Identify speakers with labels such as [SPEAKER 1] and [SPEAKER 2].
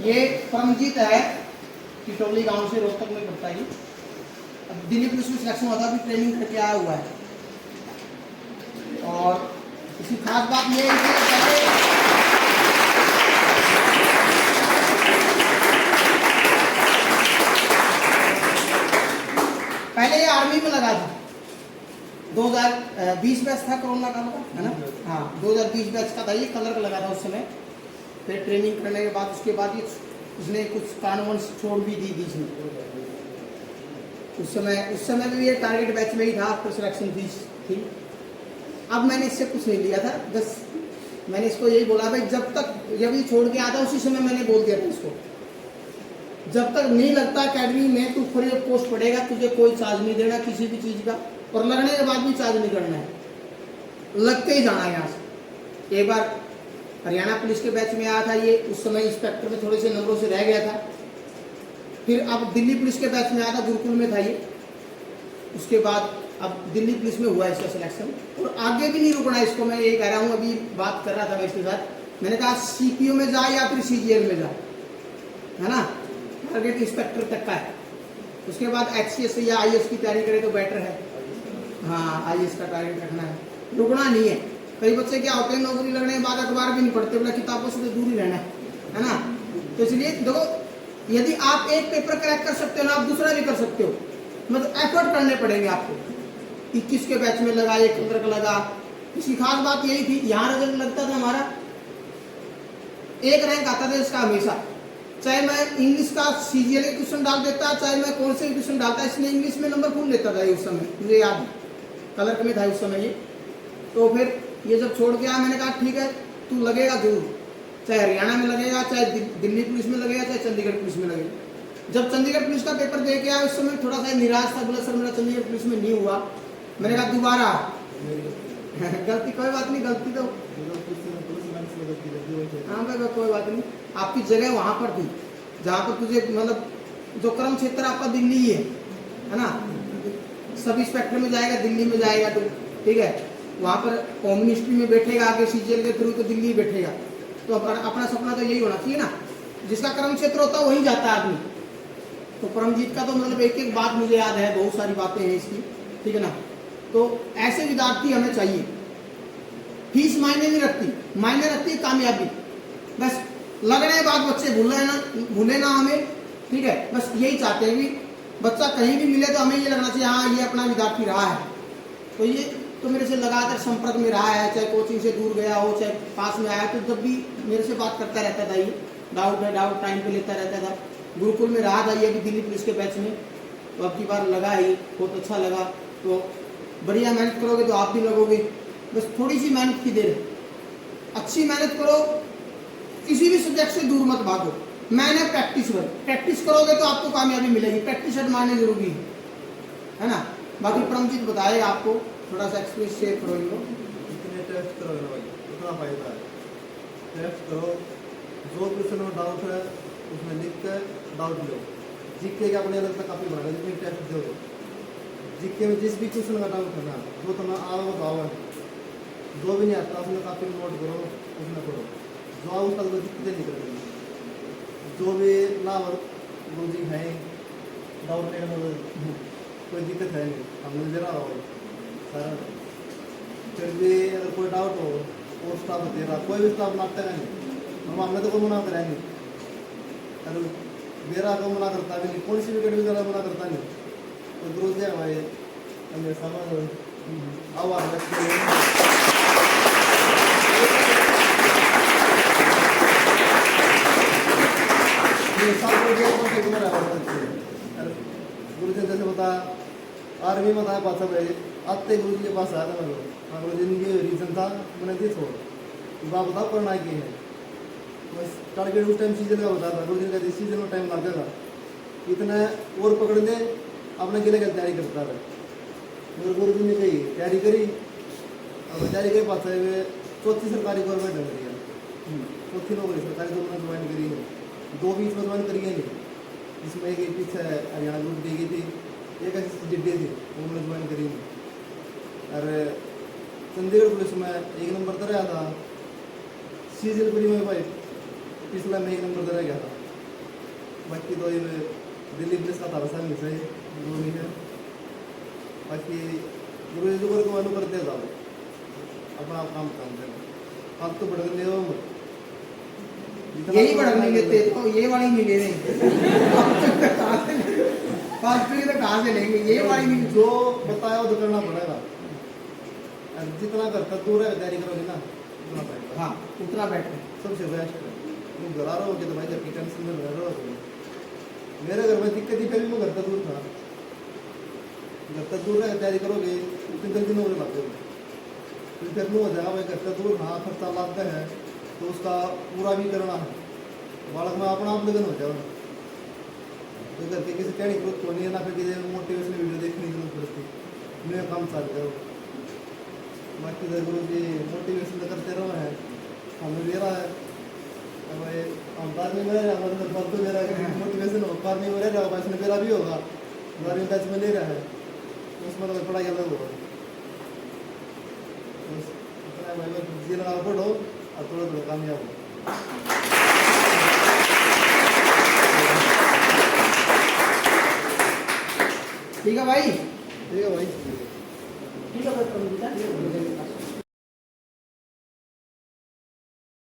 [SPEAKER 1] ये परमजीत है, टिटोली गांव से, रोहतक में पड़ता है। अब दिल्ली पुलिस में सिलेक्शन हुआ था, अभी ट्रेनिंग करके आया हुआ है। और इसकी खास बात ये है कि पहले ये आर्मी में लगा था। 2020 बैच था, कोरोना का लगा है ना। हाँ, 2020 बैच का था, ये कलर का लगा था उस समय। फिर ट्रेनिंग करने के बाद उसके बाद ये उसने कुछ कानून छोड़ भी दी बीच में। उस समय भी ये टारगेट बैच में ही था, आपको सिलेक्शन फीस थी। अब मैंने इससे कुछ नहीं लिया था, बस मैंने इसको यही बोला भाई, जब ये छोड़ के आता उसी समय मैंने बोल दिया था इसको, जब तक नहीं लगता अकेडमी में तू फ्री ऑफ कॉस्ट पढ़ेगा, तुझे कोई चार्ज नहीं देना किसी भी चीज का, और लगने के बाद भी चार्ज नहीं करना है, लगते ही जाना है यहाँ से। एक बार हरियाणा पुलिस के बैच में आया था ये, उस समय इंस्पेक्टर में थोड़े से नंबरों से रह गया था। फिर अब दिल्ली पुलिस के बैच में आया था, गुरुकुल में था ये। उसके बाद अब दिल्ली पुलिस में हुआ इसका सिलेक्शन, और आगे भी नहीं रुकना इसको। मैं ये कह रहा हूँ, अभी बात कर रहा था मैं इसके साथ, मैंने कहा सीपीओ में जा या फिर सीजीएल में जा, है ना, टारगेट इंस्पेक्टर तक का है। उसके बाद एचसीएस या आईएएस की तैयारी करे तो बेटर है। हाँ, आईएएस का टारगेट रखना है, रुकना नहीं है। कई बच्चे क्या होते हैं, नौकरी लगने के बाद अखबार भी नहीं पढ़ते, बोला किताबों से तो दूर ही रहना है ना। तो इसलिए देखो, यदि आप एक पेपर क्रैक कर सकते हो ना, आप दूसरा भी कर सकते हो, मतलब एफर्ट करने पड़ेंगे आपको। 21 के बैच में लगा, 15 का लगा। इसकी खास बात यही थी, यहाँ रिजल्ट लगता था हमारा, एक रैंक आता था इसका हमेशा, चाहे मैं इंग्लिश का सीजीएल के क्वेश्चन डाल देता, चाहे मैं कौन से क्वेश्चन डालता, इसने इंग्लिश में नंबर फुल लेता था उस समय, मुझे याद है, कलर में था उस समय ये। तो फिर ये जब छोड़ के आया, मैंने कहा ठीक है, तू लगेगा जरूर, चाहे हरियाणा में लगेगा, चाहे दिल्ली पुलिस में लगेगा, चाहे चंडीगढ़ पुलिस में लगेगा। जब चंडीगढ़ पुलिस का पेपर दे के आया, उस समय थोड़ा सा निराश था, बोला सर मेरा चंडीगढ़ पुलिस में नहीं हुआ। मैंने कहा दोबारा गलती कोई बात नहीं, गलती तो हाँ भाई कोई बात नहीं, आपकी जगह वहां पर थी जहाँ पर तुझे, मतलब जो कर्म क्षेत्र आपका दिल्ली ही है ना, सब इंस्पेक्टर में जाएगा, दिल्ली में जाएगा तो ठीक है, वहाँ पर कम्युनिस्ट्री में बैठेगा, आगे सीजीएल के थ्रू तो दिल्ली ही बैठेगा। तो अपना सपना तो यही होना चाहिए ना, जिसका कर्म क्षेत्र होता है वही जाता है आदमी। तो परमजीत का तो मतलब एक एक बात मुझे याद है, बहुत सारी बातें हैं इसकी, ठीक है ना। तो ऐसे विद्यार्थी हमें चाहिए। फीस मायने नहीं रखती, मायने रखती है कामयाबी। बस लगने के बाद बच्चे भूले ना हमें, ठीक है। बस यही चाहते हैं कि बच्चा कहीं भी मिले तो हमें ये लगना चाहिए हाँ ये अपना विद्यार्थी रहा है। तो ये तो मेरे से लगातार संपर्क में रहा है, चाहे कोचिंग से दूर गया हो, चाहे पास में आया, तो जब भी मेरे से बात करता रहता था, ये डाउट है डाउट टाइम पे लेता रहता था। गुरुकुल में रहा था ये अभी दिल्ली पुलिस के बैच में, तो अब की बार लगा ही, बहुत अच्छा लगा। तो बढ़िया मेहनत करोगे तो आप भी लगोगे, बस थोड़ी सी मेहनत की देर, अच्छी मेहनत करो, किसी भी सब्जेक्ट से दूर मत भागो। मैंने प्रैक्टिस करोगे तो आपको कामयाबी मिलेगी, प्रैक्टिस मारने जरूरी है ना। बाकी परमजीत बताएगा आपको, थोड़ा सा एक्सपीरियंस शेयर करो इनको।
[SPEAKER 2] जितने टेस्ट करोगे ना भाई उतना फायदा है। टेस्ट करो, जो क्वेश्चन में डाउट है उसमें लिख कर डाउट लो। जीके के अपने अलग तक काफी बना जितने टेस्ट दो, जीके में जिस भी क्वेश्चन का डाउट है ना, जो तुम्हें आओ तो आओ, जो भी नहीं आता उसमें काफी नोट करो, उसमें पढ़ो, जो आओ उसका तो दिक्कतें नहीं करेगी। जो भी लावर गुरु जी है डाउट लेने में कोई दिक्कत है नहीं, हम मुझे जरा हो सारा। फिर भी अगर कोई डाउट हो और स्टाफ दे रहा, कोई भी स्टाफ मारते रहेंगे, हम हमने तो कोई मना करेंगे, अगर मेरा को मना करता भी नहीं, कौन सी भी गड्ढी ज़्यादा मना करता नहीं, तो गुरु जी हमारे हमें समझ आवाज़ रखते हैं। गुरु जी जैसे बता आर्मी में था पास भाई, आते गुरु जी के पास आया था मैं, हाँ गुरु जी इनकी रीज़न था मैंने दी छोड़, बात बताओ पढ़ना की है, बस टारगेट उस टाइम सीजन का बता था। गुरु जी का सीजन में टाइम लगेगा, इतना और पकड़ दे अपने गिले का तैयारी करता है। मेरे गुरु जी ने कही तैयारी करी, अब तैयारी के पास है चौथी सरकारी गवर्नमेंट है मेरी, चौथी नौकरी सरकारी जॉब में ज्वाइन करी है, 2 बीच में ज्वाइन करी है नहीं, जिसमें एक पीछे हरियाणा ग्रुप दी गई थी, एक ऐसी डिड्डी थी वो मैंने ज्वाइन करी नहीं। और चंडीगढ़ पुलिस में 1 नंबर पर रहा था, सीजन पुरी में भाई पिछला में 1 नंबर पर रह गया था। बाकी तो ये दिल्ली पुलिस का तारसा नहीं सही वो नहीं है बाकी गुरु जी को मालूम करते जाओ अपना काम करते हैं आप तो बढ़ने हो मत
[SPEAKER 1] यही बढ़ने लेते तो ये वाली नहीं ले रहे फालतू की तो कहाँ से लेंगे ये वाली नहीं
[SPEAKER 2] जो बताया वो तो करना पड़ेगा और जितना करता दूर है तैयारी करोगे ना उतना पड़ेगा
[SPEAKER 1] हाँ उतना बेटर है
[SPEAKER 2] सबसे बेस्ट है तुम घर आ रहे हो तो भाई घर की टेंशन में रह रहे हो मेरे घर में दिक्कत ही फिर भी मैं घर तक दूर था घर तक दूर रह तैयारी करोगे उतनी जल्दी नहीं हो पाते फिर नहीं हो जाएगा भाई घर तक दूर हाँ खर्चा लाते हैं तो उसका पूरा भी करना है बालक में अपना आप लगन हो जाओ तो घर के किसी कहने की तो नहीं है ना फिर किसी मोटिवेशन वीडियो देखने की जरूरत पड़ती मेरा काम चालू करो बाकी तो गुरु जी मोटिवेशन तो करते रहो है हमें दे रहा है भाई हम बार में रह रहे हमारे अंदर बहुत मेरा मोटिवेशन हो बार में रह रहा होगा इसमें मेरा भी होगा बार में बैच में ले रहा है उसमें तो पढ़ाई अलग होगा भाई जी लगा पढ़ो और थोड़ा थोड़ा कामयाब हो
[SPEAKER 1] ठीक है भाई
[SPEAKER 2] ठीक है भाई
[SPEAKER 1] ठीक है